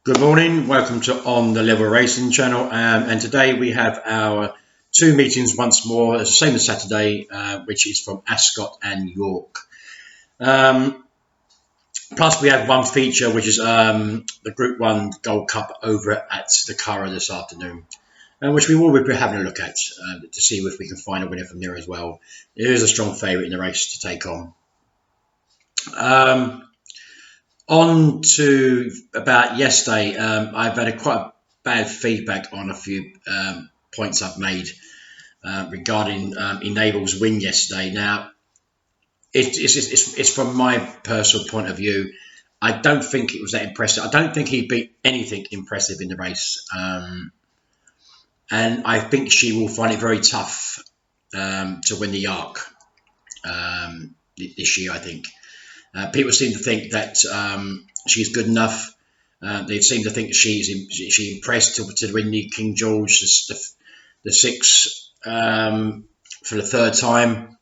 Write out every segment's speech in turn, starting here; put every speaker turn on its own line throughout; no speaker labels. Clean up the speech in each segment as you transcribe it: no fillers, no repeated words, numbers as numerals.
Good morning, welcome to On the Level Racing channel, and today we have our two meetings once more. It's the same as Saturday, which is from Ascot and York. Plus we have one feature, which is the Group 1 Gold Cup over at the Curragh this afternoon, which we will be having a look at to see if we can find a winner from there as well. There is a strong favourite in the race to take on. On to about yesterday, I've had quite bad feedback on a few points I've made regarding Enable's win yesterday. Now, it's from my personal point of view. I don't think it was that impressive. I don't think he beat anything impressive in the race. And I think she will find it very tough to win the York this year, I think. People seem to think that she's good enough. They seem to think she impressed to win the King George the six for the third time.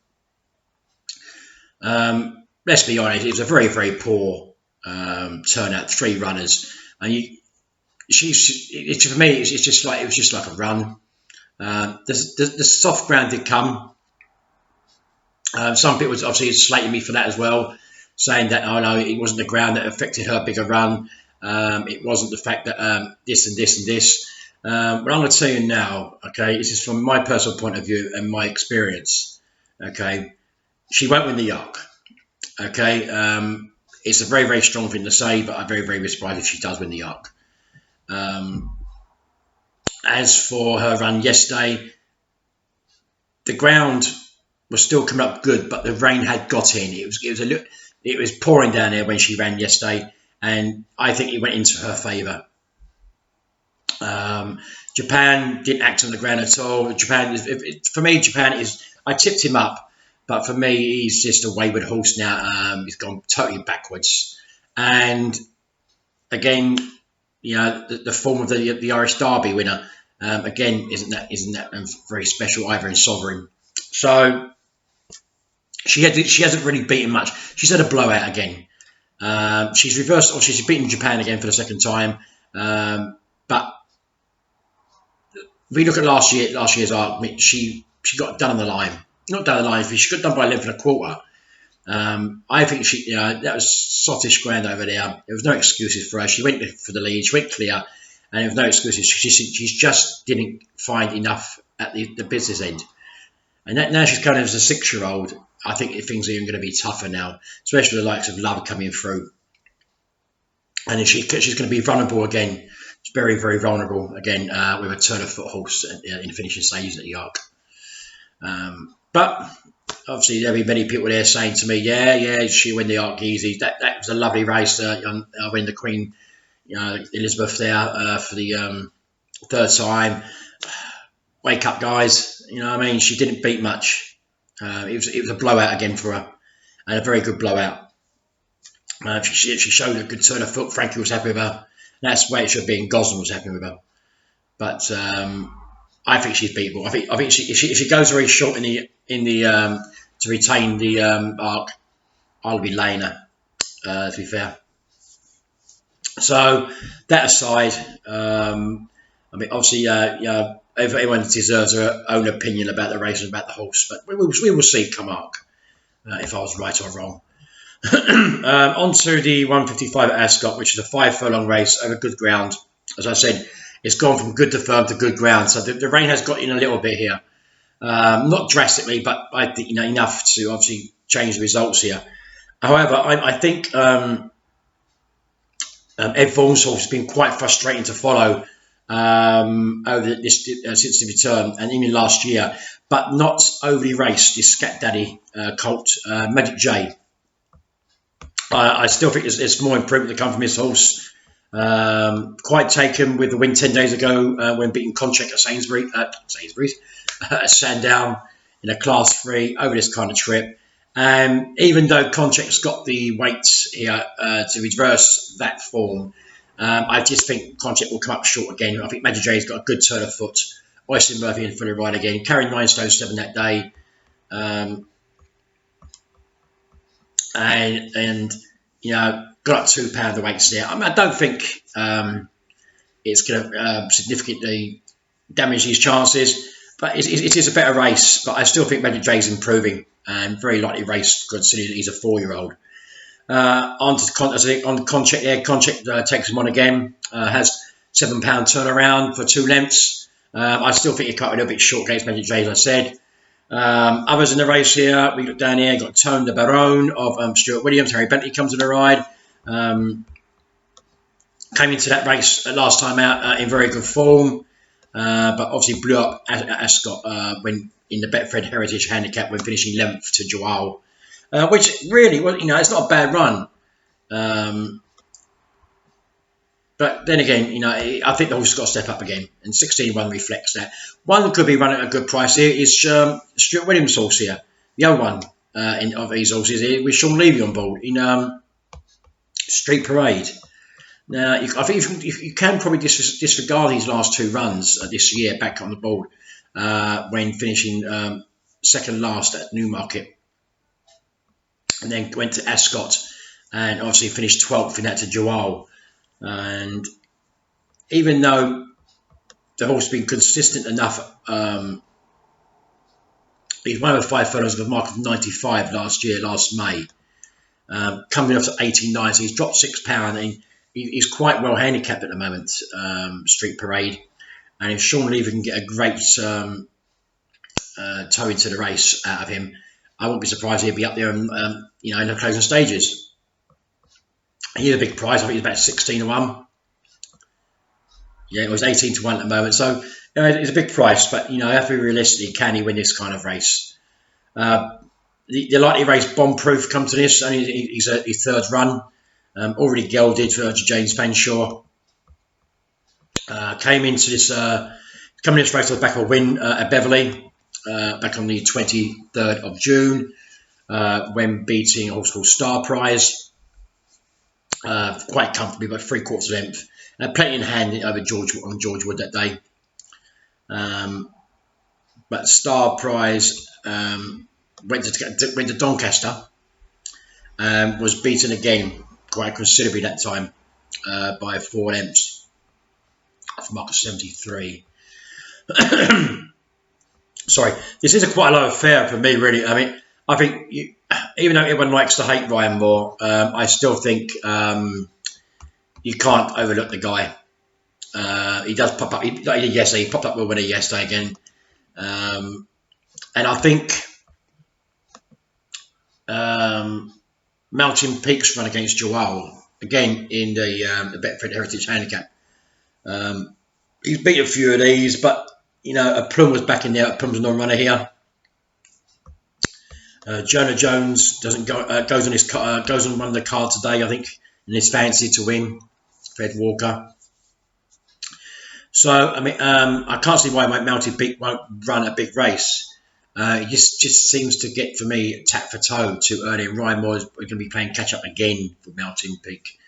Let's be honest, it was a very, very poor turnout. Three runners, and for me, it was just like a run. The soft ground did come. Some people obviously slated me for that as well, saying that, oh no, it wasn't the ground that affected her bigger run. It wasn't the fact that this and this and this. But I'm going to tell you now, okay, this is from my personal point of view and my experience, okay, she won't win the York, okay. It's a very, very strong thing to say, but I'm very, very surprised if she does win the York. As for her run yesterday, the ground was still coming up good, but the rain had got in. It was pouring down there when she ran yesterday, and I think it went into her favour. Japan didn't act on the ground at all. For me, Japan is. I tipped him up, but for me, he's just a wayward horse now. He's gone totally backwards, and again, you know, the form of the Irish Derby winner again isn't that very special either in Sovereign. So she hasn't really beaten much. She's had a blowout again. She's reversed, or she's beaten Japan again for the second time. But if we look at last year's arc, she got done on the line. Not done on the line. She got done by 11 1/4. I think that was sottish ground over there. There was no excuses for her. She went for the lead. She went clear, and there was no excuses. She just didn't find enough at the business end. And now she's coming as a 6-year-old. I think things are even going to be tougher now, especially the likes of Love coming through. And she's going to be vulnerable again. She's very, very vulnerable again with a turn of foot horse in the finishing stages at the York. But obviously there'll be many people there saying to me, yeah, she'll win the York easy. That was a lovely race. I win the Queen Elizabeth there for the third time. Wake up, guys. You know what I mean? She didn't beat much. It was a blowout again for her, and a very good blowout. She showed a good turn of foot. Frankie was happy with her. That's the way it should be, and Gosling was happy with her. But I think she's beatable. I think if she goes very short in the to retain the arc, I'll be laying her. To be fair. So that aside, I mean, obviously, everyone deserves their own opinion about the race and about the horse, but we will see come arc if I was right or wrong. On to the 155 at Ascot, which is a 5 furlong race over good ground. As I said, it's gone from good to firm to good ground, so the rain has got in a little bit here, not drastically, but I think enough to obviously change the results here. However, I think Ed Vaughan's horse has been quite frustrating to follow over this since the return, and even last year, but not overly raced. This Scat Daddy colt, Magic J. I still think there's more improvement to come from this horse. Quite taken with the win 10 days ago when beating Contract at Sainsbury's, at Sandown in a Class 3 over this kind of trip. Even though Contract's got the weights here to reverse that form, I just think Contract will come up short again. I think Magic J's got a good turn of foot. Oyster Murphy in for the ride again, carrying 9 stone 7 that day. And you know, got up £2 the weights there. I mean, I don't think it's going to significantly damage his chances. But it is a better race. But I still think Magic J's improving and very likely race considering he's a 4-year-old. On Concheck, yeah, Concheck takes him on again. Has £7 turnaround for 2 lengths. I still think he cut a little bit short against Magic J, as I said. Others in the race here, we look down here, got Tone de Baron of Stuart Williams. Harry Bentley comes in the ride. Came into that race last time out in very good form, but obviously blew up at Ascot when in the Betfred Heritage Handicap when finishing 11th to Joao, which really, well, it's not a bad run. But then again, I think the horse has got to step up again, and 16-1 reflects that. One could be running at a good price here is Stuart Williams' horse here, the other one of these horses here with Sean Levy on board in Street Parade. Now, I think you can probably disregard these last 2 runs this year back on the board when finishing second last at Newmarket, and then went to Ascot and obviously finished 12th in that to Joao. And even though the horse has been consistent enough, he's one of the 5 furlongs with a mark of 95 last May, coming up to 89, so he's dropped £6, and he's quite well handicapped at the moment, Street Parade. And if Sean Levy can get a great toe into the race out of him, I wouldn't be surprised he'd be up there in the closing stages. He's a big price. I think he's about 16-1. Yeah, it was 18-1 at the moment. So it's a big price, but have to be realistic. Can he win this kind of race? The likely race Bombproof come to this. Only he's his 3rd run. Already gelded for James Fanshawe. Came into this race on the back of a win at Beverley back on the 23rd of June when beating a horse called Star Prize. Quite comfortably, but 3/4 length. Plenty in hand over George Wood that day. But Star Prize went to Doncaster and was beaten again quite considerably that time by 4 lengths for mark of 73. Sorry, this is quite a low fare for me, really. I mean, I think even though everyone likes to hate Ryan Moore, I still think you can't overlook the guy. He does pop up. He did yesterday. He popped up with a winner yesterday again, and I think Mountain Peak's run against Joao again in the Betfred Heritage Handicap. He's beat a few of these, but a Plum was back in there. Plum's non-runner here. Jonah Jones goes on one of the card today, I think, in his fancy to win. Fred Walker. So I mean, I can't see why Mountain Peak won't run a big race. It just seems to get for me tap for toe too early. And Ryan Moore is going to be playing catch up again for Mountain Peak.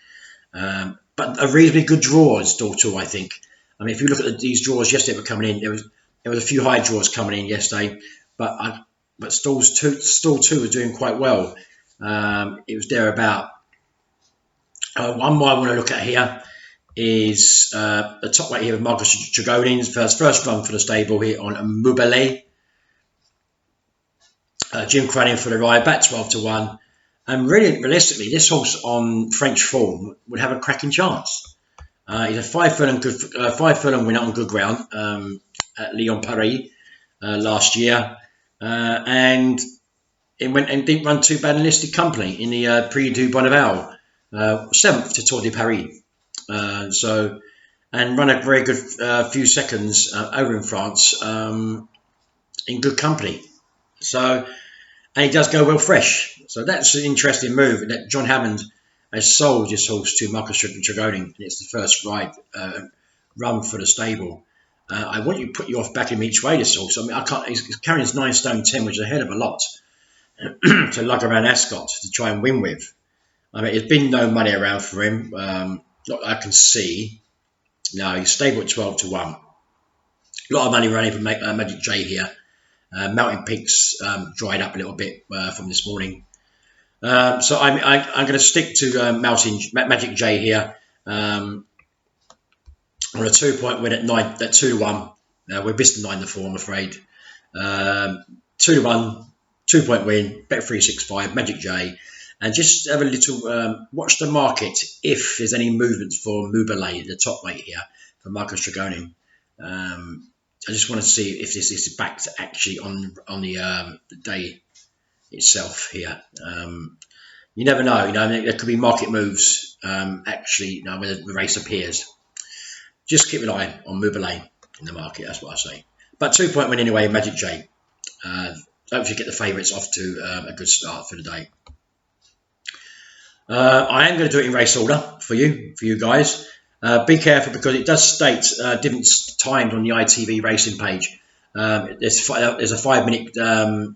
But a reasonably good draw is Stall 2, I think. I mean, if you look at these draws yesterday were coming in, there was a few high draws coming in yesterday, but Stall 2 was doing quite well. It was there about. One more I want to look at here is the top weight here of Marcus Dragonin's first run for the stable here on Mubele. Jim Cranning for the ride, about 12-1. And really, realistically, this horse on French form would have a cracking chance. He's a 5 furlong winner on good ground at Lyon Paris last year. And it went and didn't run too bad in listed company in the Prix du Bonneval. 7th to Tour de Paris. And run a very good few seconds over in France in good company. So, and he does go well fresh. So that's an interesting move. That John Hammond has sold his horse to Marcus Dragonin, and it's the first run for the stable. I want you to put you off backing him each way, this horse. I mean, I can't. He's carrying his 9 stone 10, which is a hell of a lot to lug around Ascot to try and win with. I mean, there's been no money around for him. Not that I can see. No, he's stable at 12-1. A lot of money running for Magic J here. Mountain Peaks dried up a little bit from this morning. So I'm going to stick to Magic J here. on a 2-point win at 9, at 2-1. We're missed the 9 to 4, I'm afraid. 2-1, 2-point win, bet 365, Magic J, and just have a little watch the market if there's any movements for Mubale, the top weight here for Marcus Dragonin. I just want to see if this is back to actually on the day itself here. You never know, there could be market moves actually, when the race appears. Just keep an eye on Mubale in the market, that's what I say. But 2-point win anyway, Magic J. Hopefully get the favourites off to a good start for the day. I am going to do it in race order for you guys. Be careful because it does state different times on the ITV racing page. There's a 5-minute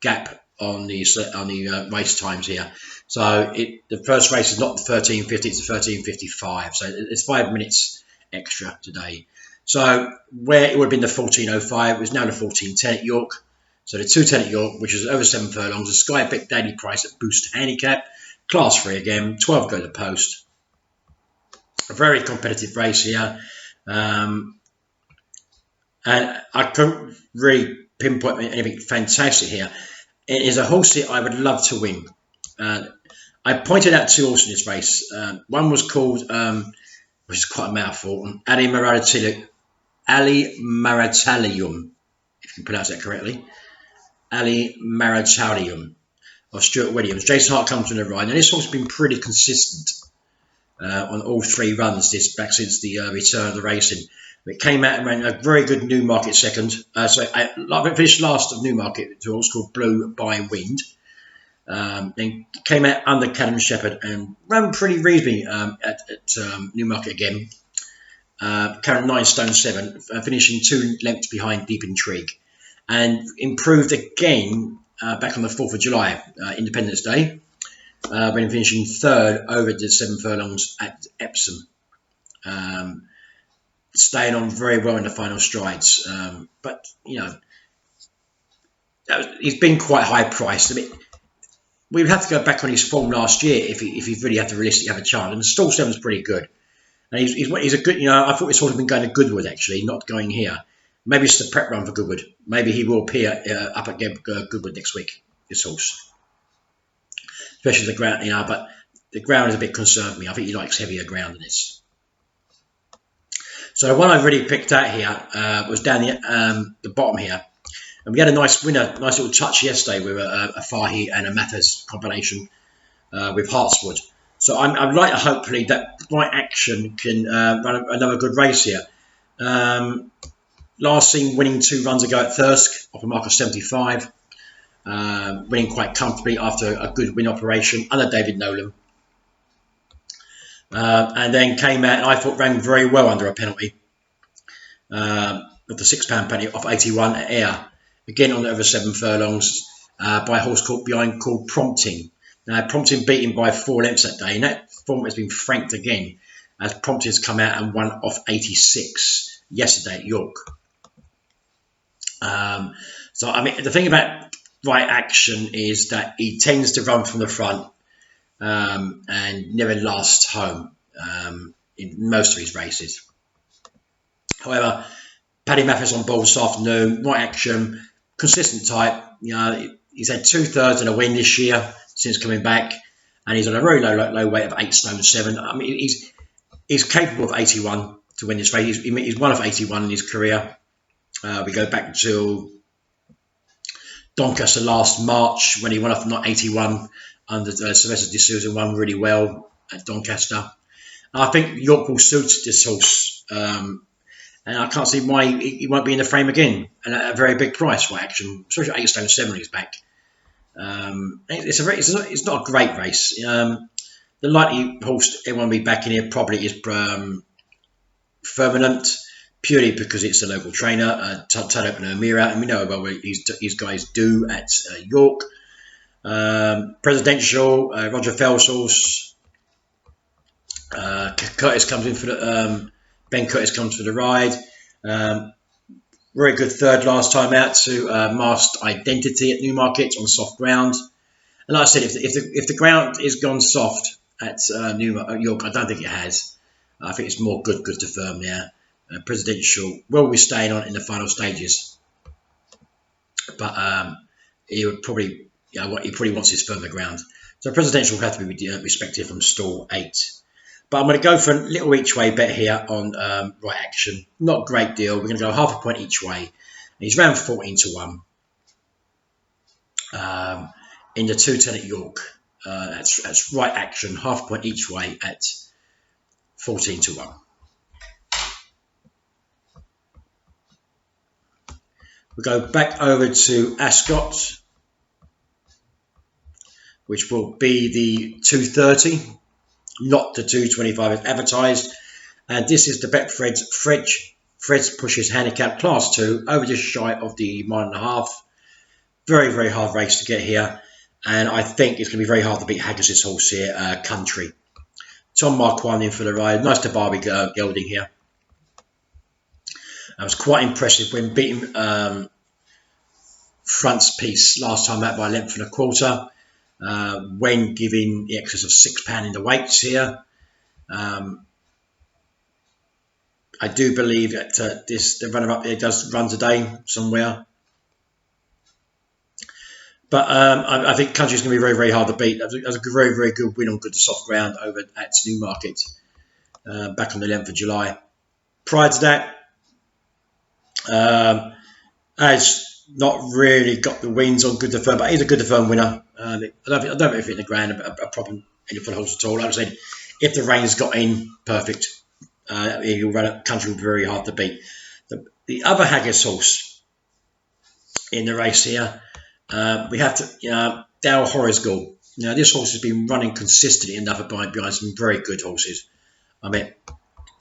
gap on the race times here. So the first race is not the 13:50, it's the 13:55. So it's 5 minutes extra today. So where it would have been the 14:05, it was now the 14:10 at York. So the 2:10 at York, which is over 7 furlongs, the Sky Bet daily price at Boost Handicap, Class 3 again, 12 go to post. A very competitive race here. And I couldn't really pinpoint anything fantastic here. It is a horse that I would love to win. I pointed out 2 horses in this race. One was called, which is quite a mouthful, Ali Maratalium, if you can pronounce that correctly. Ali Maratalium of Stuart Williams. Jason Hart comes from the ride. Now this horse has been pretty consistent on all 3 runs back since the return of the racing. It came out and ran a very good Newmarket second. It finished last of Newmarket to a horse called Blue by Wind. Then came out under Callum Shepherd and ran pretty reasonably at Newmarket again. Carrying 9 stone 7, finishing 2 lengths behind Deep Intrigue, and improved again back on the 4th of July, Independence Day, when finishing 3rd over the 7 furlongs at Epsom. Staying on very well in the final strides, but he's been quite high priced. I mean, we'd have to go back on his form last year if he really had to realistically have a chance. And the stall 7's pretty good, and he's a good. I thought this horse had been going to Goodwood actually, not going here. Maybe it's the prep run for Goodwood. Maybe he will appear up at Goodwood next week. This horse, especially the ground, but the ground is a bit concerned me. I think he likes heavier ground than this. So the one I've really picked out here was down the bottom here. And we had a nice winner, nice little touch yesterday with a Fahey and a Mathers combination with Hartswood. So I'd like to hopefully that Right Action can run another good race here. Last seen winning 2 runs ago at Thirsk off a mark of 75. Winning quite comfortably after a good win operation under David Nolan. And then came out and I thought ran very well under a penalty. With the £6 penalty off 81 at Ayr. Again on over 7 furlongs by a horse called Prompting. Now Prompting beat him by 4 lengths that day, and that form has been franked again as Prompting has come out and won off 86 yesterday at York. So I mean the thing about Right Action is that he tends to run from the front and never lasts home in most of his races. However, Paddy Mathis on board this afternoon. Right Action, consistent type. He's had 2/3 and a win this year since coming back, and he's on a very low weight of 8 stone 7. I mean, he's capable of 81 to win this race. He's one of 81 in his career. We go back to Doncaster last March when he won off not 81 under Sylvester D'Souza, won really well at Doncaster. I think York will suit this horse. And I can't see why he won't be in the frame again, and at a very big price for Action, especially 8 stone 7 he's back. It's not a great race. The likely horse everyone will be back in here probably is Firmament, purely because it's a local trainer, Tud Opener Amira, and we know about what these guys do at York. Presidential, Roger Fell's horse. Curtis comes in for the Ben Curtis comes for the ride. Very good 3rd last time out to Masked Identity at Newmarket on soft ground. And like I said, if the ground is gone soft at York, I don't think it has. I think it's more good to firm now. Presidential will be staying on in the final stages, but he would probably, he probably wants his firm the ground. So presidential will have to be respected from stall 8. But I'm going to go for a little each way bet here on right action. Not a great deal. We're going to go half a point each way. And he's round 14 to 1 in the 210 at York. That's right action, half a point each way at 14 to 1. We go back over to Ascot, which will be the 230, not the 225 as advertised. And this is the Betfred's Fred's pushes handicap class 2 over just shy of the 1.5. Very, very hard race to get here. And I think it's going to be very hard to beat Haggis's horse here, Country. Tom Marquand in for the ride. Nice to Barbie gelding here. That was quite impressive when beating Front's piece last time out by a length and a quarter. When giving the excess of £6 in the weights here. I do believe that the runner-up here does run today somewhere. But I think Country's going to be very, very hard to beat. That was a very, very good win on good to soft ground over at Newmarket back on the 11th of July. Prior to that, has not really got the wins on good to firm, but he's a good to firm winner. I don't know if in the ground a problem for the horse at all. Like I said, if the rain's got in, perfect. He'll run a Country will be very hard to beat. The other Haggis horse in the race here, we have to Dow Horacegill. Now this horse has been running consistently enough behind some very good horses. I mean,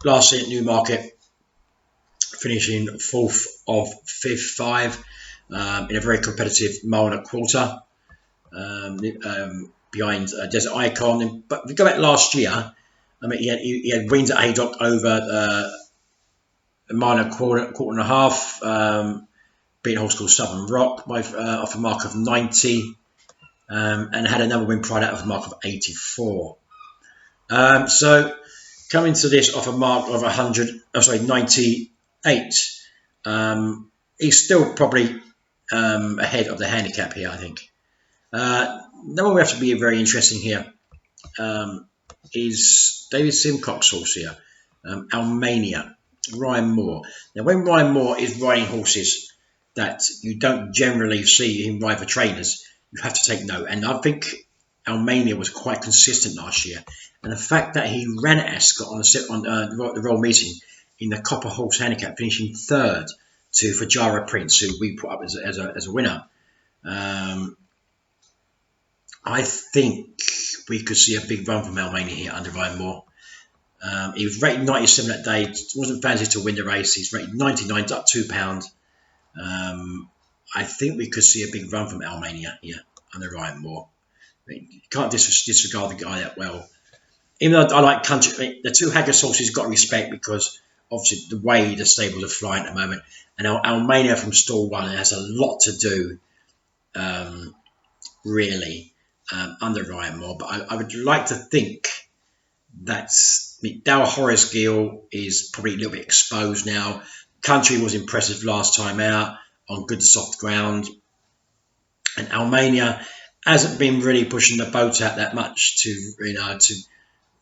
last year at Newmarket, finishing 4th of 5 in a very competitive 1.25 behind Desert Icon. But if we go back last year, I mean, he had wins at Haydock over a minor quarter and a half. Beat a horse called Southern Rock off a mark of 90, and had another win prior to that off a mark of 84. So coming to this off a mark of 98, he's still probably ahead of the handicap here, I think. Number one we have to be very interesting here is David Simcock's horse here, Almania, Ryan Moore. Now, when Ryan Moore is riding horses that you don't generally see him ride for trainers, you have to take note. And I think Almania was quite consistent last year. And the fact that he ran at Ascot on the Royal Meeting in the Copper Horse Handicap, finishing 3rd to Fajara Prince, who we put up as a winner. I think we could see a big run from Almania here under Ryan Moore. He was rated 97 that day. Wasn't fancied to win the race. He's rated 99, up £2. I think we could see a big run from Almania here under Ryan Moore. I mean, you can't disregard the guy that well. Even though I like Country, I mean, the two Haggis horses got to respect because obviously the way the stables are flying at the moment. And Almania from stall 1 has a lot to do, really, under Ryan Moore. But I would like to think that Dow Horacegill is probably a little bit exposed now. Country was impressive last time out on good soft ground. And Almania hasn't been really pushing the boat out that much to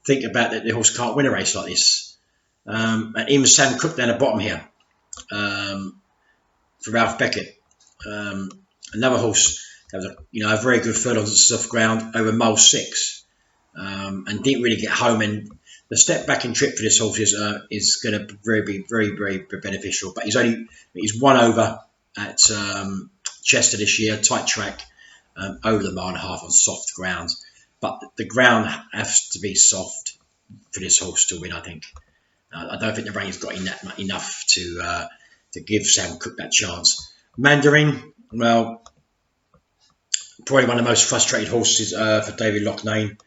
think about that the horse can't win a race like this. And even Sam Cook down the bottom here for Ralph Beckett. Another horse that was a very good third on soft ground over mile 6 and didn't really get home. And the step back and trip for this horse is going to be very, very beneficial. But he's won over at Chester this year, tight track, over the 1.5 on soft ground. But the ground has to be soft for this horse to win, I think. I don't think the rain's got enough to give Sam Cook that chance. Mandarin, well, probably one of the most frustrated horses for David Loughnane.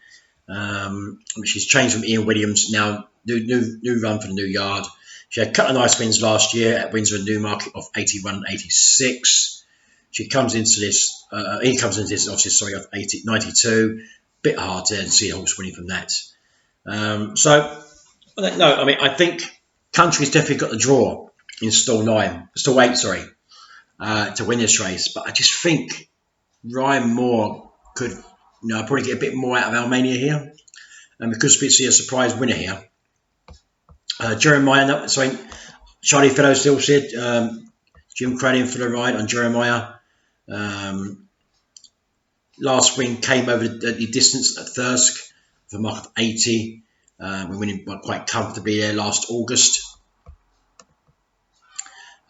She's changed from Ian Williams, now new run for the new yard. She had a couple of nice wins last year at Windsor and Newmarket of 81 and 86. He comes into this obviously, of 92. Bit hard to see a horse winning from that. So No, I mean, I think Country's definitely got the draw in stall 8, sorry, to win this race. But I just think Ryan Moore could, probably get a bit more out of Almania here, and we could see a surprise winner here. Jeremiah, sorry, Charlie Fellow still said Jim Craddock for the ride on Jeremiah. Last win came over the distance at Thirsk for a mark of 80. We're winning quite comfortably there last August.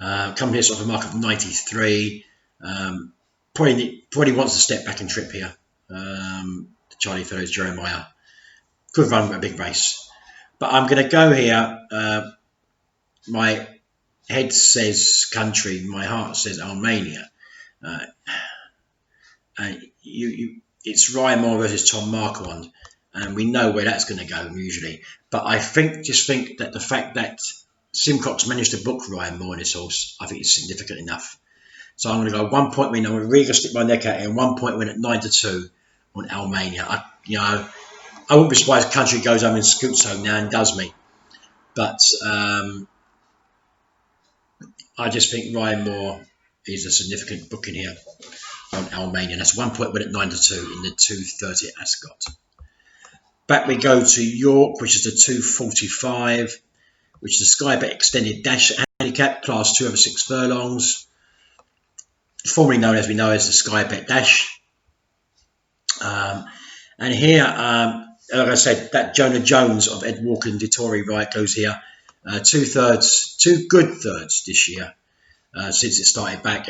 Coming here off a mark of 93. Probably wants to step back and trip here. Charlie Fellows Jeremiah could run a big race, but I'm going to go here. My head says Country, my heart says Almania. It's Ryan Moore versus Tom Marquand, and we know where that's going to go usually. But I think that the fact that Simcox managed to book Ryan Moore in this horse, I think it's significant enough. So I'm going to go 1 point win. I'm going to really stick my neck out here and 1 point win at 9-2 on Almania. I wouldn't be surprised if Country goes home and scoots home now and does me. But I just think Ryan Moore is a significant booking here on Almania. That's 1 point win at 9-2 in the 2:30 at Ascot. Back we go to York, which is the 2:45, which is the Sky Bet Extended Dash Handicap, class 2 over 6 furlongs, formerly known as the Sky Bet Dash. And here, like I said, that Jonah Jones of Ed Walker and Dettori Wright goes here. 2 good thirds this year since it started back.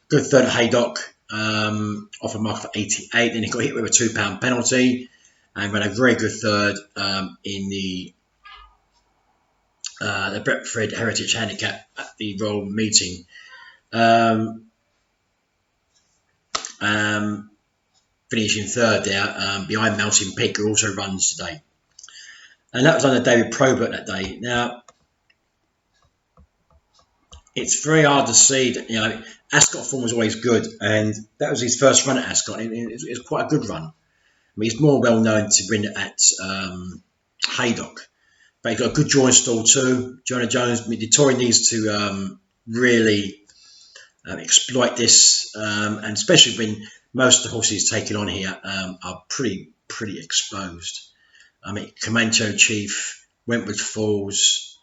Good third at Haydock, off a mark of 88. Then he got hit with a £2 penalty, and ran a very good third in the Brentford Heritage Handicap at the Royal Meeting. Finishing third there behind Mountain Peak, who also runs today. And that was under David Probert that day. Now, it's very hard to see that, Ascot form was always good, and that was his first run at Ascot. It was quite a good run. I mean, he's more well known to win at Haydock, but he's got a good drawing stall too. Jonah Jones, Dettori needs to really exploit this, and especially when most of the horses he's taken on here are pretty exposed. I mean, Comanche Chief, Wentworth Falls.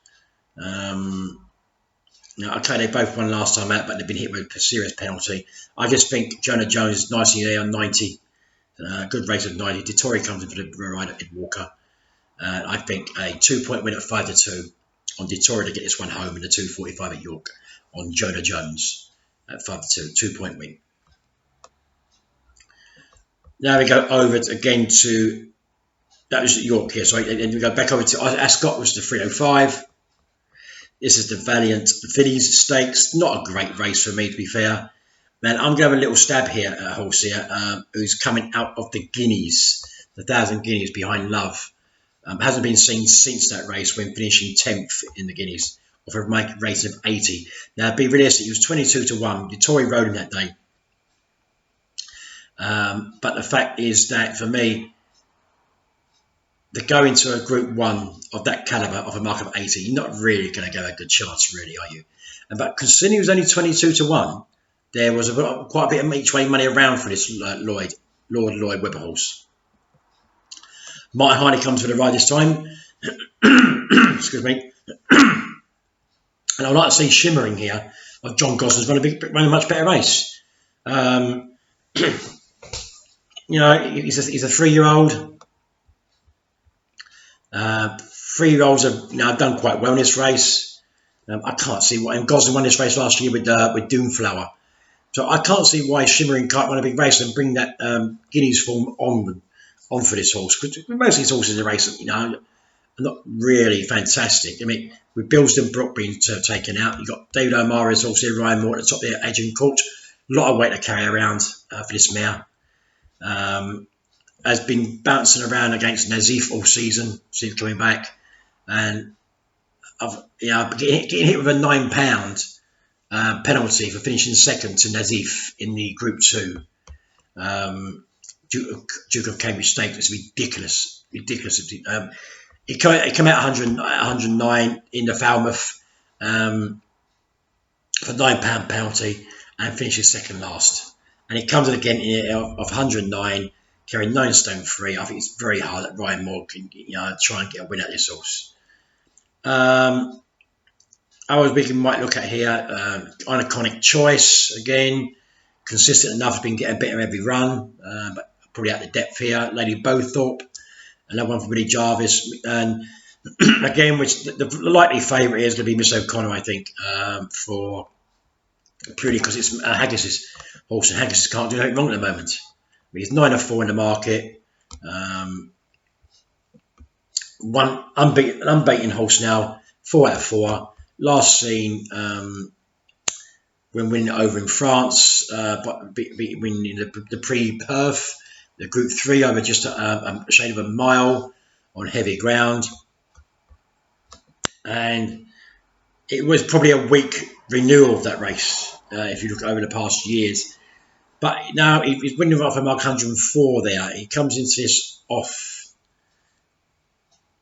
Okay, they both won last time out, but they've been hit with a serious penalty. I just think Jonah Jones is nicely there on 90. Good race of 90. Dettori comes in for the ride at Ed Walker. I think a 2 point win at 5-2 on Dettori to get this one home in the 2:45 at York on Jonah Jones at 5-2, 2 point win. Now we go over again to, that was at York here, sorry, and we go back over to Ascot, was the 3:05. This is the Valiant Fillies Stakes. Not a great race for me, to be fair. Man, I'm going to have a little stab here at a horse here who's coming out of the Guineas, the 1,000 Guineas behind Love. Hasn't been seen since that race when finishing 10th in the Guineas of a rating of 80. Now, be realistic, he was 22-1. Dettori rode him that day. But the fact is that for me, to go into a Group 1 of that calibre of a mark of 80, you're not really going to get a good chance, really, are you? But considering he was only 22-1, there was quite a bit of each way money around for this Lord Lloyd Webber horse. Martin Harney comes for the ride this time. Excuse me. And I'd like to see Shimmering here of John Goslin's run a much better race. He's a 3-year-old. 3-year-olds have done quite well in this race. I can't see why. And Goslin won this race last year with Doomflower. So I can't see why Shimmering can't run a big race and bring that Guineas form on for this horse. Because most of these horses in the race, are not really fantastic. I mean, with Bilston Brook being taken out, you've got David O'Mara's horse here, Ryan Moore at the top there, Adrian Court. A lot of weight to carry around for this mare. Has been bouncing around against Nazif all season since coming back, and getting hit with a £9 penalty for finishing second to Nazif in the Group 2 Duke of Cambridge Stakes. It's ridiculous. He came out 109 in the Falmouth for £9 penalty and finishes second last. And he comes in again of 109, carrying 9 stone 3. I think it's very hard that Ryan Moore can try and get a win at this horse. I was thinking might look at here, Iconic Choice again, consistent enough, has been getting better every run, but probably out the depth here. Lady Bowthorpe, another one from Willie Jarvis, and again, which the likely favourite is going to be Miss O'Connor, I think, for purely because it's Haggis's horse, and Haggis can't do anything wrong at the moment. He's 9-4 in the market. One unbeaten horse now, 4 out of 4. Last seen when winning over in France, but winning the pre-Perth, the Group 3 over just a shade of a mile on heavy ground. And it was probably a weak renewal of that race, if you look over the past years. But now he's winning off a mark 104 there. He comes into this off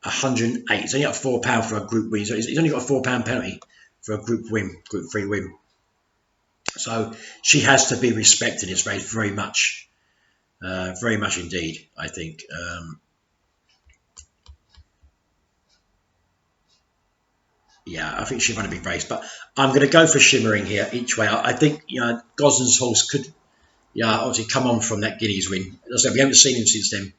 108. He's only got £4 for a group win. So he's only got a £4 penalty for a group 3 win. So she has to be respected in this race very much indeed, I think. Yeah, I think she'll run a big race, but I'm going to go for Shimmering here each way. I think Gosden's horse could, obviously come on from that Guineas win. As I said, we haven't seen him since then.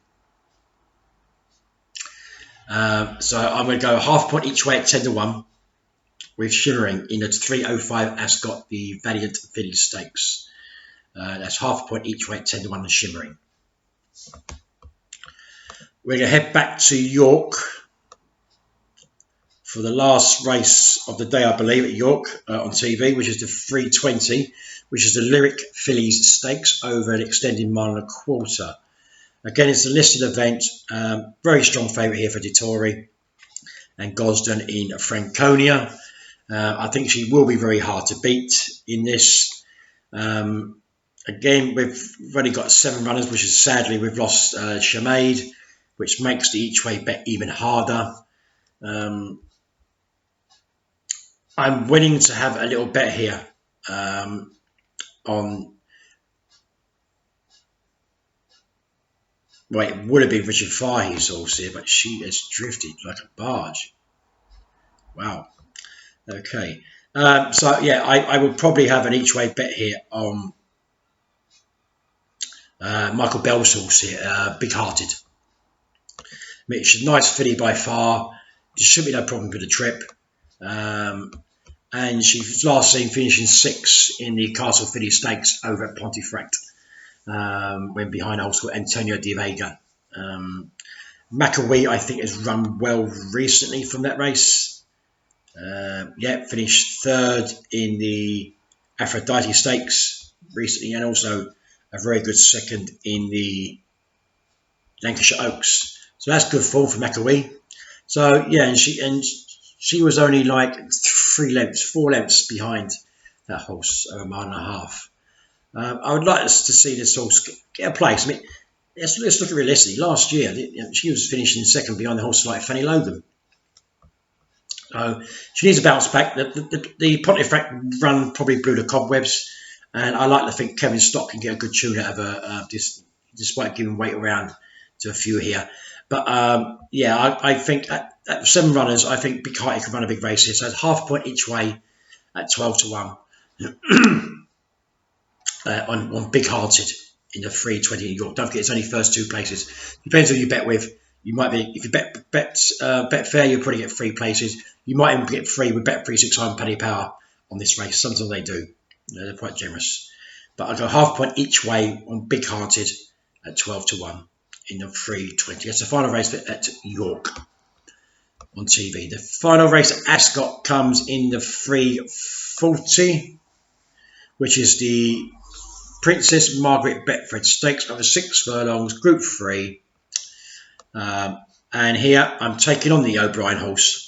So I'm going to go half point each way at 10-1 with Shimmering in the 305 Ascot, the Valiant Filly Stakes. That's half a point each way at 10-1 and Shimmering. We're going to head back to York for the last race of the day, I believe, at York on TV, which is the 320, which is the Lyric Fillies Stakes over an extended mile and a quarter. Again, it's a listed event. Very strong favourite here for Dettori and Gosden in Franconia. I think she will be very hard to beat in this. Again, we've only got 7 runners, which is sadly we've lost Shamade, which makes the each way bet even harder. I'm willing to have a little bet here on. Well, it would have been Richard Fahey's horse here, but she has drifted like a barge. Wow. Okay. So, yeah, I would probably have an each way bet here on Michael Bell's horse here, Big Hearted. I mean, she's a nice filly by far. There should be no problem with the trip. And she's last seen finishing 6th in the Castle Filly Stakes over at Pontefract. When behind a horse called Antonio de Vega. McAwee, I think, has run well recently from that race. Finished 3rd in the Aphrodite Stakes recently, and also a very good 2nd in the Lancashire Oaks. So that's good form for McAwee. So yeah, and she was only like 4 lengths behind that horse, a mile and a half. I would like us to see this horse get a place. I mean, let's look at realistically. Last year, she was finishing 2nd behind the horse like Fanny Logan. So she needs a bounce back. The Pontefract run probably blew the cobwebs, and I like to think Kevin Stock can get a good tune out of her, despite giving weight around to a few here. But I think at 7 runners, I think Big Hearted can run a big race here. So it's half a point each way at 12-1. On Big Hearted in the 320 in York. Don't forget, it's only first 2 places. Depends who you bet with. You might be, if you bet fair, you'll probably get 3 places. You might even get free with Bet 365 Paddy Power on this race. Sometimes they do. They're quite generous. But I'll go half point each way on Big Hearted at 12-1 in the 320. That's the final race at York on TV. The final race at Ascot comes in the 340, which is the Princess Margaret Betfred Stakes over 6 furlongs, Group 3. And here I'm taking on the O'Brien horse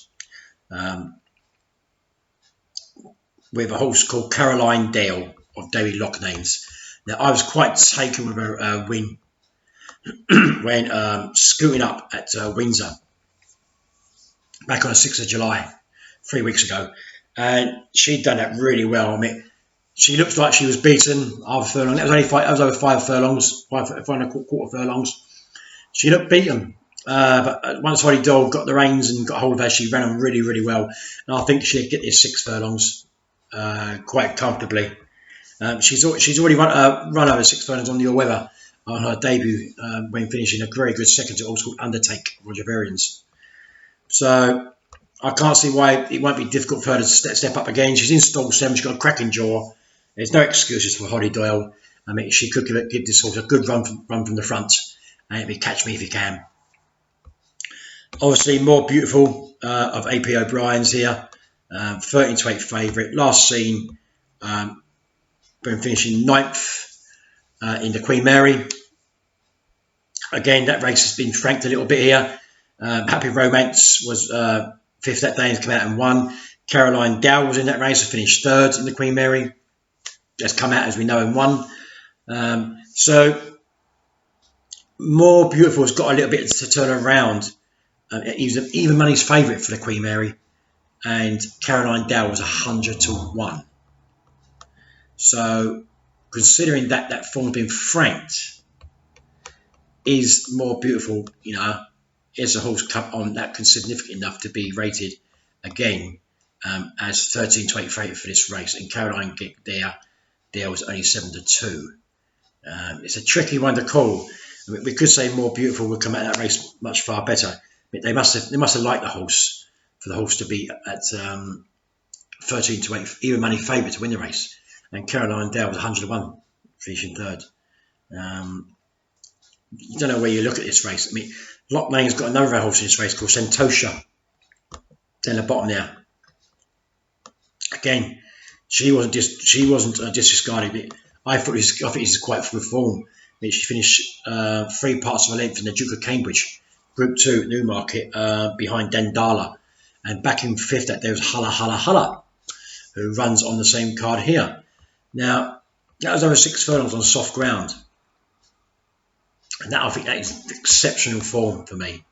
with a horse called Caroline Dale of David Locknames. Now, I was quite taken with her win when scooting up at Windsor back on the 6th of July, 3 weeks ago. And she'd done that really well. I mean, she looked like she was beaten half a furlong. That was only five, that was over 5 furlongs, 5.25 furlongs. She looked beaten. But once Holly Doyle got the reins and got hold of her, she ran them really, really well. And I think she'd get these 6 furlongs quite comfortably. She's already run over 6 furlongs on the all-weather on her debut when finishing a very good second to a horse called Undertake, Roger Varian's. So I can't see why it won't be difficult for her to step up again. She's in stall 7. She's got a cracking jaw. There's no excuses for Holly Doyle. I mean, she could give this horse a good run from the front, and it'd be catch me if you can. Obviously, more beautiful of AP O'Brien's here. 13 to 8 favourite. Last seen, been finishing 9th in the Queen Mary. Again, that race has been franked a little bit here. Happy Romance was 5th that day and come out and won. Caroline Dow was in that race and finished 3rd in the Queen Mary. Just come out, as we know, and won. So More Beautiful has got a little bit to turn around. He was even money's favourite for the Queen Mary, and Caroline Dow was 100 to 1. So, considering that form's been franked, is More Beautiful, is a horse on that significant enough to be rated again as 13 to 8 favourite for this race, and Caroline Dow was only 7 to 2. It's a tricky one to call. I mean, we could say More Beautiful would come out of that race much far better. But they must have liked the horse for the horse to be at 13 to 8, even money favourite to win the race. And Caroline Dow was 100 to 1, finishing 3rd. You don't know where you look at this race. I mean, Lock Lane's got another horse in this race called Santosha. Down the bottom there. Again, she wasn't disregarded. I think this is quite full form. I mean, she finished 3 parts of a length in the Duke of Cambridge, Group 2 at Newmarket, behind Dandala. And back in 5th that day was Hulla Hulla Hulla, who runs on the same card here. Now, that was over 6 furlongs on soft ground. And I think that is exceptional form for me.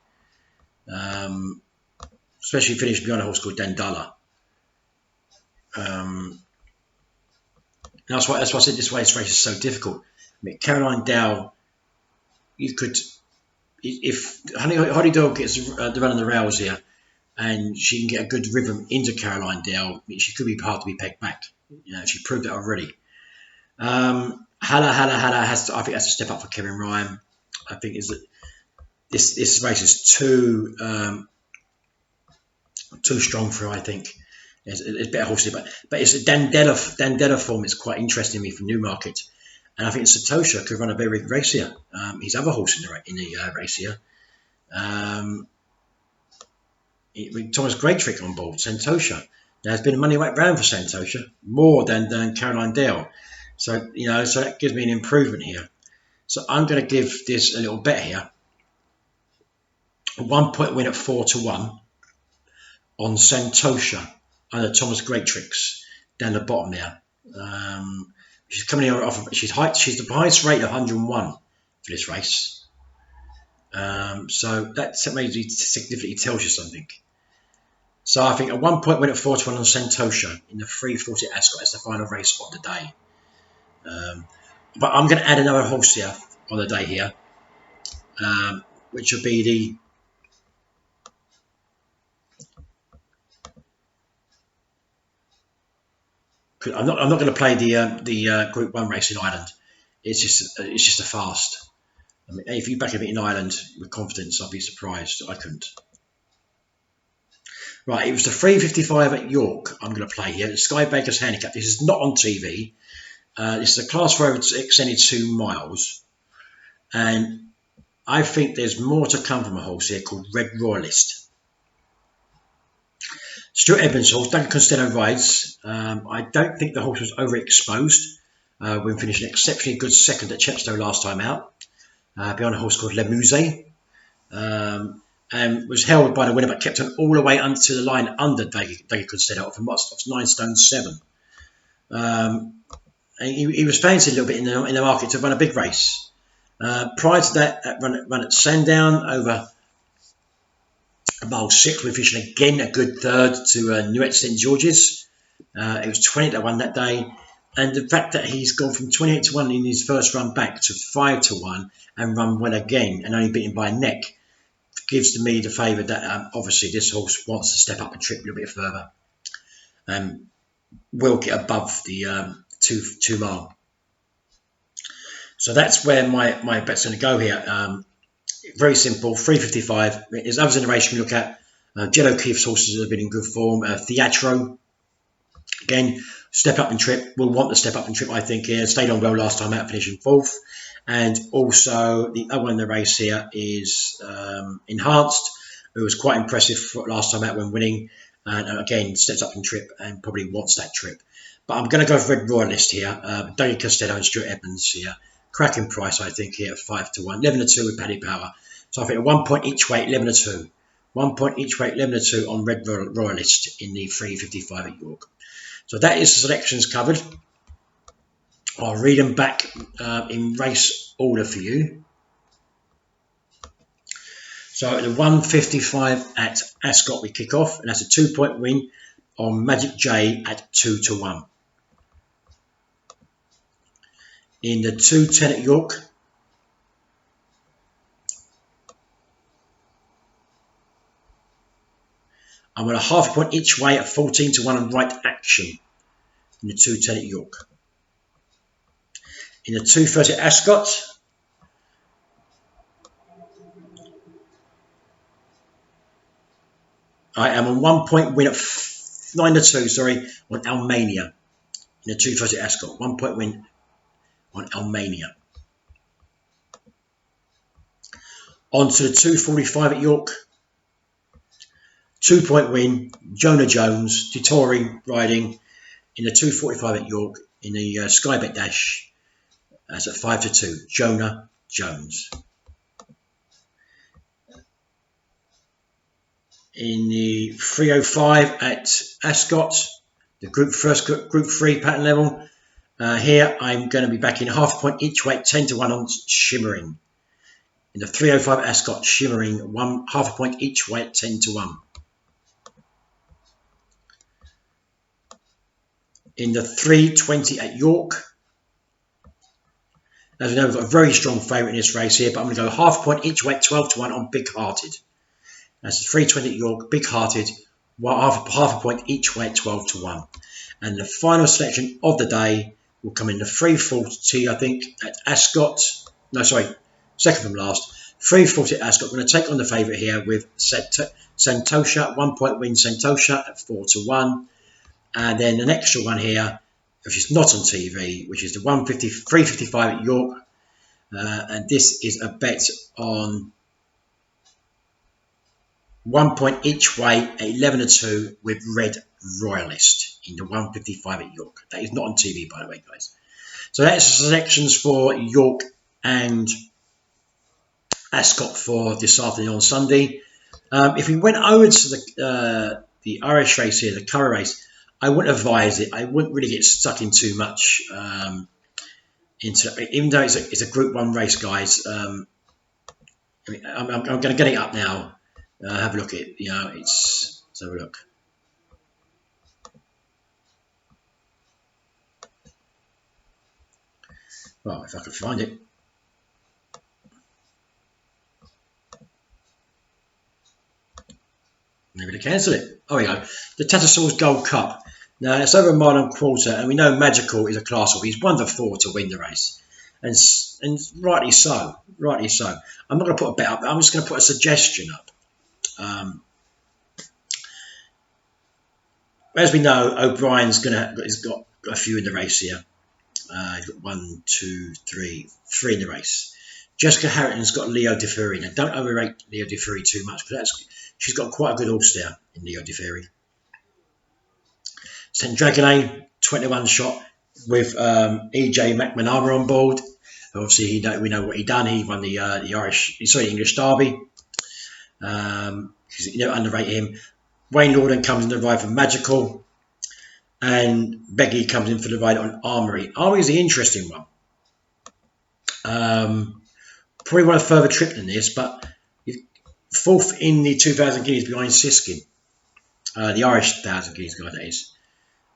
Especially finished behind a horse called Dandala. That's why I said this race is so difficult. I mean, Caroline Dow, you could, if Holly Doyle gets the run on the rails here, and she can get a good rhythm into Caroline Dow, she could be hard to be pegged back. She proved it already. Hala has to step up for Kevin Ryan. I think is that this race is too strong for her, I think. It's better horses, but it's a Dandela form. It's quite interesting to me from Newmarket, and I think Santosha could run a very big race here. His other horse in the race here, with Thomas Greatrick on board. Santosha. Now, there's been a money weight round for Santosha, more than Caroline Dow, so that gives me an improvement here. So I'm going to give this a little bet here. A 1-point win at 4 to 1 on Santosha under Thomas Greatrix down the bottom there. She's coming here off. She's the highest rate of 101 for this race. So that maybe significantly tells you something. So I think a 1-point win at 4 to 1 on Santosha in the 340 at Ascot. That's the final race of the day. But I'm going to add another horse here on the day here, which will be the I'm not going to play the Group 1 race in Ireland. It's just a fast. I mean, if you back a bit in Ireland with confidence, I'd be surprised. I couldn't. Right, it was the 3:55 at York. I'm going to play here. The Sky Baker's Handicap. This is not on TV. This is a Class 4 extended 2 miles, and I think there's more to come from a horse here called Red Royalist. Stuart Edmonds' horse, Duncan Costello rides. I don't think the horse was overexposed when finishing an exceptionally good second at Chepstow last time out, behind a horse called Le Musée, and was held by the winner, but kept on all the way to the line under Duncan Costello from 9 stone 7. He was fancied a little bit in the market to run a big race. Prior to that run at Sandown over Mile 6, we're fishing again a good third to Nuet St George's. It was 20 to 1 that day. And the fact that he's gone from 28 to 1 in his first run back to 5 to 1 and run well again and only beaten by a neck gives to me the favour that obviously this horse wants to step up and trip a little bit further. Will get above the 2 mile. So that's where my bet's going to go here. Very simple, 355. There's others in the race you can look at. Jed O'Keefe's horses have been in good form. Theatro, again, step up and trip. Will want to step up and trip, I think, here. Stayed on well last time out, finishing 4th. And also, the other one in the race here is Enhanced, who was quite impressive last time out when winning. And again, steps up and trip and probably wants that trip. But I'm going to go for Red Royalist here. Daniel Costello and Stuart Edmonds here. Cracking price, I think, here at 5 to 1. 11 to 2 with Paddy Power. So I think a 1 point each way, 11 to 2. 1 point each way, 11 to 2 on Red Royalist in the 355 at York. So that is the selections covered. I'll read them back in race order for you. So the 155 at Ascot we kick off, and that's a 2 point win on Magic J at 2 to 1. In the 210 at York, I'm on a half point each way at 14 to 1 on Right Action in the 210 at York. In the 230 at Ascot, I am on 1 point win at 9 to 2, on Almania. In the 230 at Ascot, 1 point win on Almania. On to the 245 at York. 2 point win, Jonah Jones, Dettori riding in the 245 at York in the Skybet Dash. That's at 5 to 2, Jonah Jones. In the 305 at Ascot, the Group 3 pattern level. Here I'm going to be backing half a point each way, 10 to 1 on Shimmering. In the 305 at Ascot, Shimmering, half a point each way, 10 to 1. In the 320 at York, as we know, we've got a very strong favourite in this race here, but I'm going to go half a point each way, 12 to 1 on Big Hearted. That's the 320 at York, Big Hearted, half a point each way, 12 to 1. And the final selection of the day will come in the 340, I think, at Ascot. No, sorry, second from last. 340 at Ascot. I'm going to take on the favourite here with Santosha, 1 point win Santosha at 4 to 1. And then an extra one here, which is not on TV, which is the 355 at York. And this is a bet on 1 point each way, 11 to 2 with Red Royalist in the 155 at York. That is not on TV, by the way, guys. So that's the selections for York and Ascot for this afternoon on Sunday. If we went over to the Irish race here, the Curragh race, I wouldn't advise it. I wouldn't really get stuck in too much into it, even though it's a Group 1 race, guys. I'm going to get it up now. Have a look at it. Let's have a look. Well, if I can find it. Maybe they cancel it. Oh, we go. The Tattersalls Gold Cup. Now, it's over a mile and a quarter, and we know Magical is a class of. He's 1 to 4 to win the race. And rightly so. Rightly so. I'm not going to put a bet up. I'm just going to put a suggestion up. As we know, O'Brien's has got a few in the race here. He's got 1, 2, 3 in the race. Jessica Harrington's got Leo De Fury. Now, don't overrate Leo De Fury too much, because she's got quite a good horse there in Leo De Fury. St Dragonet, 21 shot with EJ McManama on board. Obviously, we know what he done. He won the English Derby. You never underrate him. Wayne Lorden comes in the ride for Magical, and Beggy comes in for the ride on Armory. Armory is the interesting one. Probably want a further trip than this, but Fourth in the 2,000 guineas behind Siskin, the Irish 1,000 guineas guy that is,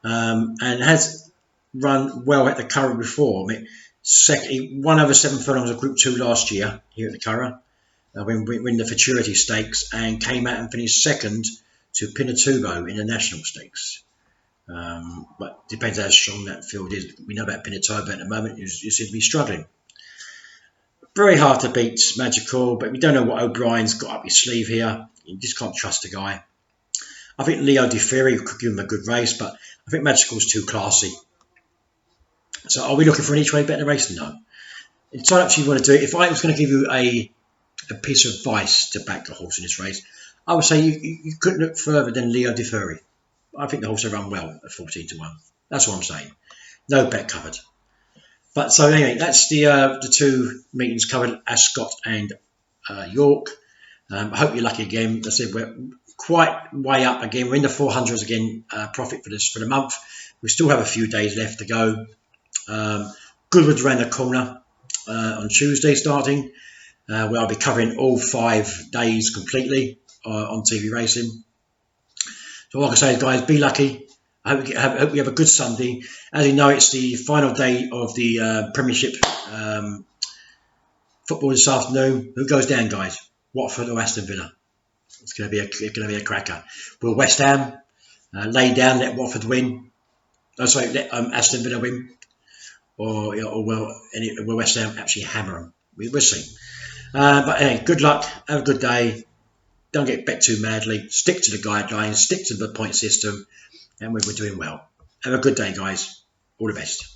and has run well at the Curragh before. I mean, he won over 7 furlongs of Group 2 last year here at the Curragh, when the Futurity Stakes, and came out and finished second to Pinatubo in the National Stakes. But depends how strong that field is. We know about Pinatubo at the moment; you seem to be struggling. Very hard to beat Magical, but we don't know what O'Brien's got up his sleeve here. You just can't trust the guy. I think Leo De Ferry could give him a good race, but I think Magical's too classy. So are we looking for an each way bet in the race? No. It's up to you want to do it. If I was going to give you a piece of advice to back the horse in this race, I would say you couldn't look further than Leo De Ferry. I think the horse will run well at 14 to 1. That's what I'm saying. No bet covered. But so anyway, that's the two meetings covered, Ascot and York. I hope you're lucky again. As I said, we're quite way up again. We're in the 400s again, profit for the month. We still have a few days left to go. Goodwood's around the corner on Tuesday starting, where I'll be covering all 5 days completely on TV racing. So like I say, guys, be lucky. I hope you have a good Sunday. As you know, it's the final day of the Premiership football this afternoon. Who goes down, guys? Watford or Aston Villa? It's going to be a cracker. Will West Ham lay down, let Watford win? Oh, sorry, let Aston Villa win, or will West Ham actually hammer them? We'll see. But anyway, good luck. Have a good day. Don't get bet too madly. Stick to the guidelines. Stick to the point system. And we're doing well. Have a good day, guys. All the best.